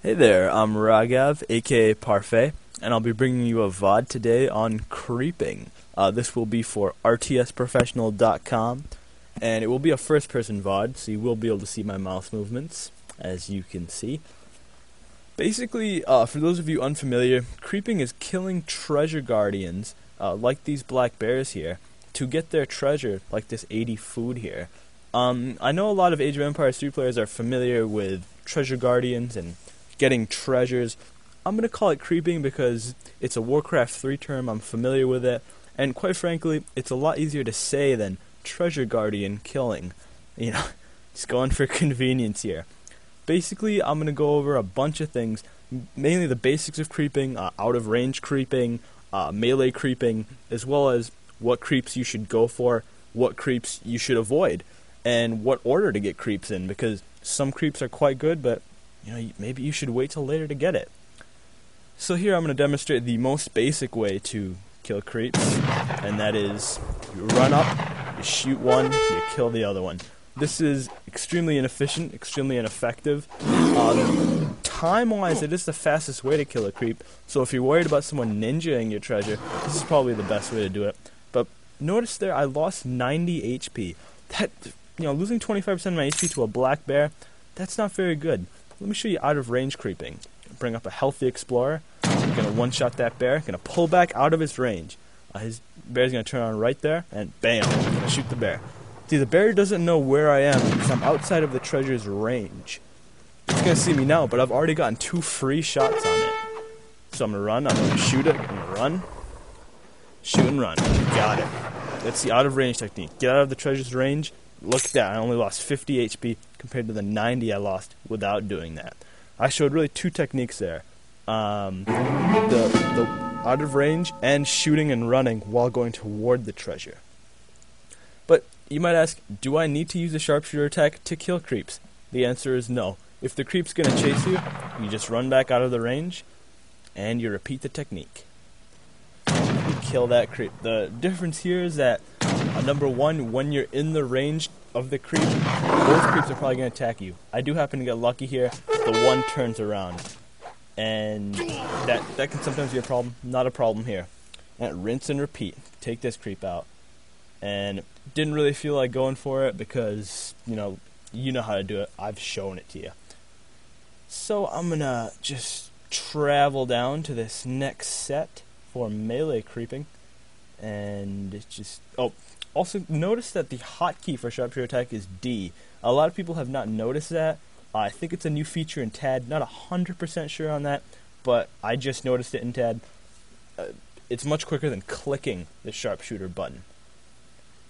Hey there, I'm Raghav, aka Parfait, and I'll be bringing you a VOD today on creeping. This will be for rtsprofessional.com, and it will be a first-person VOD, so you will be able to see my mouse movements, as you can see. Basically, for those of you unfamiliar, creeping is killing treasure guardians, like these black bears here, to get their treasure, like this 80 food here. I know a lot of Age of Empires 3 players are familiar with treasure guardians and getting treasures. I'm going to call it creeping because it's a Warcraft 3 term, I'm familiar with it, and quite frankly, it's a lot easier to say than treasure guardian killing. You know, just going for convenience here. Basically, I'm going to go over a bunch of things, mainly the basics of creeping, out of range creeping, melee creeping, as well as what creeps you should go for, what creeps you should avoid, and what order to get creeps in, because some creeps are quite good, but maybe you should wait till later to get it. So here I'm going to demonstrate the most basic way to kill creeps, and that is you run up, you shoot one, you kill the other one. This is extremely inefficient, extremely ineffective. Time-wise, it is the fastest way to kill a creep, so if you're worried about someone ninjaing your treasure, this is probably the best way to do it. But notice there, I lost 90 HP. That, losing 25% of my HP to a black bear, that's not very good. Let me show you out of range creeping. Bring up a healthy explorer. I'm going to one-shot that bear. Going to pull back out of his range. His bear's going to turn on right there, and bam, I'm going to shoot the bear. See, the bear doesn't know where I am because I'm outside of the treasure's range. It's going to see me now, but I've already gotten 2 free shots on it. So I'm going to run, I'm going to shoot it, I'm going to run, shoot and run. Got it. That's the out of range technique. Get out of the treasure's range. Look at that, I only lost 50 HP compared to the 90 I lost without doing that. I showed really 2 techniques there. The out of range and shooting and running while going toward the treasure. But you might ask, do I need to use a sharpshooter attack to kill creeps? The answer is no. If the creep's going to chase you, you just run back out of the range and you repeat the technique. You kill that creep. The difference here is that number 1, when you're in the range of the creep, both creeps are probably going to attack you. I do happen to get lucky here. The one turns around. And that can sometimes be a problem. Not a problem here. And rinse and repeat. Take this creep out. And didn't really feel like going for it because, you know how to do it. I've shown it to you. So I'm going to just travel down to this next set for melee creeping. And it's just... Also, notice that the hotkey for sharpshooter attack is D. A lot of people have not noticed that. I think it's a new feature in TAD. Not 100% sure on that, but I just noticed it in TAD. It's much quicker than clicking the sharpshooter button.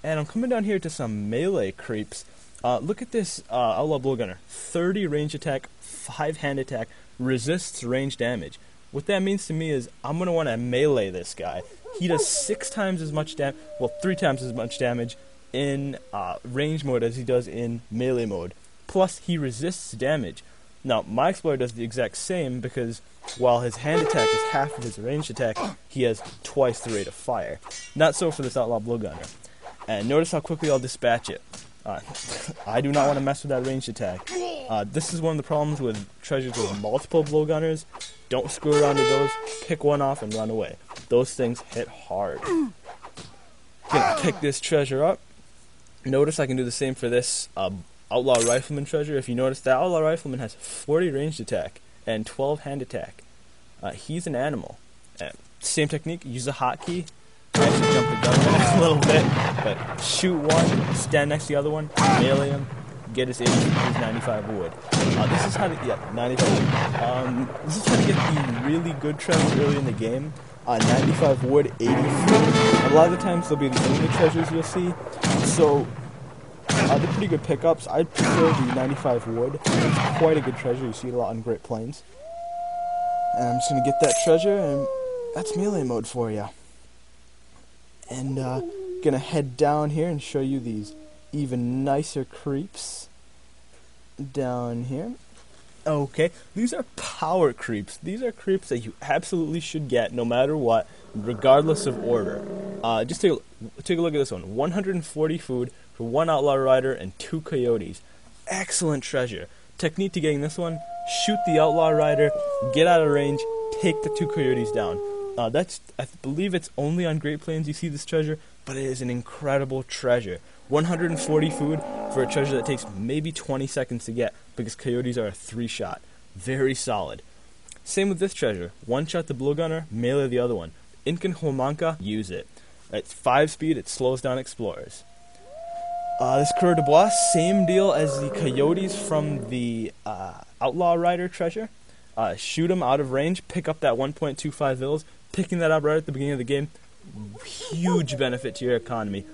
And I'm coming down here to some melee creeps. Look at this Outlaw Blowgunner. 30 range attack, 5 hand attack, resists range damage. What that means to me is I'm going to want to melee this guy. He does 6 times as much damage, 3 times as much damage in range mode as he does in melee mode. Plus, he resists damage. Now, my explorer does the exact same because while his hand attack is half of his ranged attack, he has twice the rate of fire. Not so for this Outlaw Blowgunner. And notice how quickly I'll dispatch it. I do not want to mess with that ranged attack. This is one of the problems with treasures with multiple blowgunners. Don't screw around with those. Pick one off and run away. Those things hit hard. Gonna pick this treasure up. Notice I can do the same for this Outlaw Rifleman treasure. If you notice, that Outlaw Rifleman has 40 ranged attack and 12 hand attack. He's an animal. Same technique. Use a hotkey. Actually jump the gun a little bit, but shoot one, stand next to the other one, melee him, get his 95 wood. This is how to 95 wood. This is how to get the really good treasures early in the game. 95 wood, 80 food. A lot of the times they'll be the only treasures you'll see. So they're pretty good pickups. I'd prefer the 95 wood. It's quite a good treasure. You see it a lot on Great Plains. And I'm just gonna get that treasure, and that's melee mode for you. And gonna head down here and show you these even nicer creeps down here. Okay, these are power creeps. These are creeps that you absolutely should get no matter what, regardless of order. Just take a look at this one. 140 food for 1 outlaw rider and 2 coyotes. Excellent treasure. Technique to getting this one, shoot the outlaw rider, get out of range, take the 2 coyotes down. I believe it's only on Great Plains you see this treasure, but it is an incredible treasure. 140 food for a treasure that takes maybe 20 seconds to get, because coyotes are a 3-shot. Very solid. Same with this treasure. 1-shot the blowgunner, melee the other one. Incan Homanka, use it. At 5 speed, it slows down explorers. This Coureur de Bois, same deal as the coyotes from the Outlaw Rider treasure. Shoot them out of range, pick up that 1.25 vills. Picking that up right at the beginning of the game, huge benefit to your economy.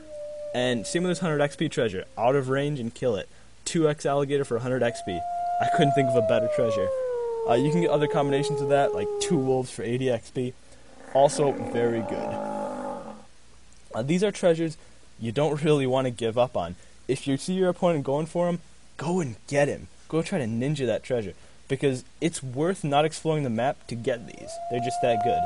And same with this 100 XP treasure. Out of range and kill it. 2x alligator for 100 XP. I couldn't think of a better treasure. You can get other combinations of that, like 2 wolves for 80 XP. Also very good. These are treasures you don't really want to give up on. If you see your opponent going for him, go and get him. Go try to ninja that treasure, because it's worth not exploring the map to get these. They're just that good.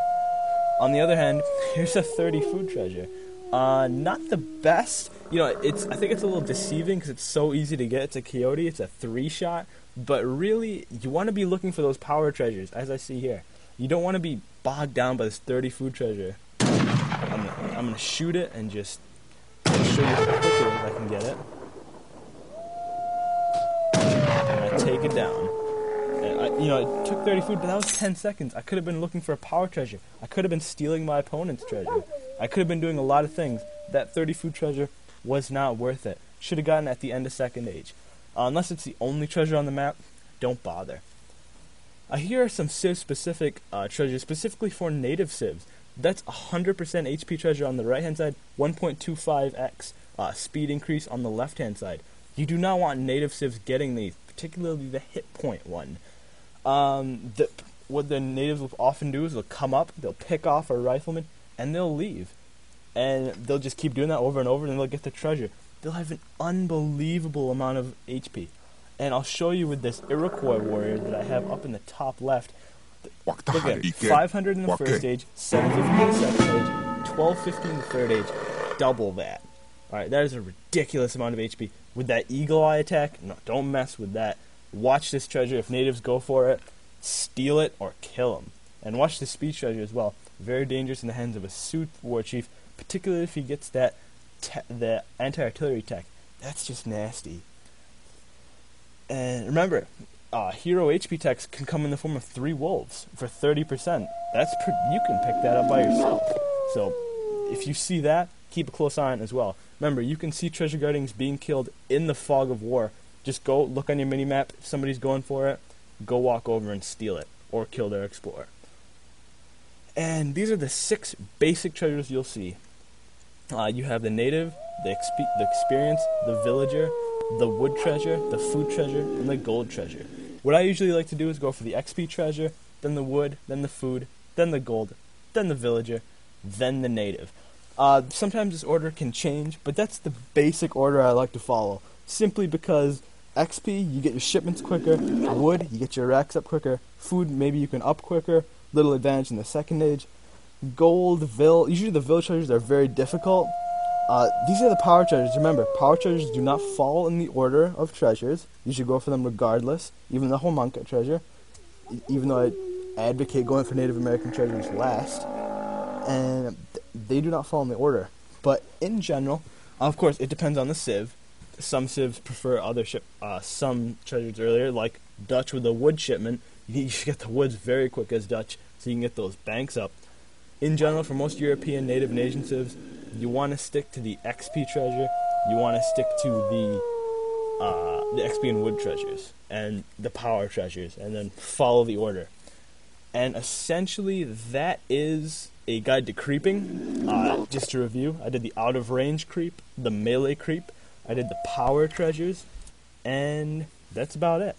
On the other hand, here's a 30 food treasure. Not the best. I think it's a little deceiving because it's so easy to get. It's a coyote. It's a 3-shot. But really, you want to be looking for those power treasures, as I see here. You don't want to be bogged down by this 30 food treasure. I'm going to shoot it and just show you how quickly I can get it. And I take it down. It took 30 food, but that was 10 seconds. I could have been looking for a power treasure. I could have been stealing my opponent's treasure. I could have been doing a lot of things. That 30 food treasure was not worth it. Should have gotten at the end of Second Age. Unless it's the only treasure on the map, don't bother. Here are some Civ-specific treasures, specifically for native Civs. That's 100% HP treasure on the right-hand side, 1.25x speed increase on the left-hand side. You do not want native Civs getting these, particularly the hit point one. What the natives will often do is they'll come up, they'll pick off a rifleman, and they'll leave. And they'll just keep doing that over and over, and they'll get the treasure. They'll have an unbelievable amount of HP. And I'll show you with this Iroquois warrior that I have up in the top left. Look at it, 500 in the first stage, 750 in the second age, 1250 in the third age, double that. Alright, that is a ridiculous amount of HP. With that eagle eye attack, no, don't mess with that. Watch this treasure. If natives go for it, steal it or kill them. And watch the speed treasure as well. Very dangerous in the hands of a Sioux war chief, particularly if he gets that the anti-artillery tech. That's just nasty. And remember, hero HP techs can come in the form of 3 wolves for 30%. You can pick that up by yourself. So if you see that, keep a close eye on it as well. Remember, you can see treasure guardings being killed in the fog of war. Just go look on your mini-map. If somebody's going for it, go walk over and steal it, or kill their explorer. And these are the 6 basic treasures you'll see. You have the native, the experience, the villager, the wood treasure, the food treasure, and the gold treasure. What I usually like to do is go for the XP treasure, then the wood, then the food, then the gold, then the villager, then the native. Sometimes this order can change, but that's the basic order I like to follow. Simply because XP, you get your shipments quicker. Wood, you get your racks up quicker. Food, maybe you can up quicker. Little advantage in the second age. Gold, usually the vill treasures are very difficult. These are the power treasures. Remember, power treasures do not fall in the order of treasures. You should go for them regardless. Even the Homanka treasure. Even though I advocate going for Native American treasures last. And they do not fall in the order. But in general, of course, it depends on the Civ. Some Civs prefer some treasures earlier, like Dutch with a wood shipment. You should get the woods very quick as Dutch, so you can get those banks up. In general, for most European native nation Civs, you want to stick to the XP treasure. You want to stick to the XP and wood treasures and the power treasures, and then follow the order. And essentially, that is a guide to creeping. Just to review, I did the out of range creep, the melee creep. I did the power treasures, and that's about it.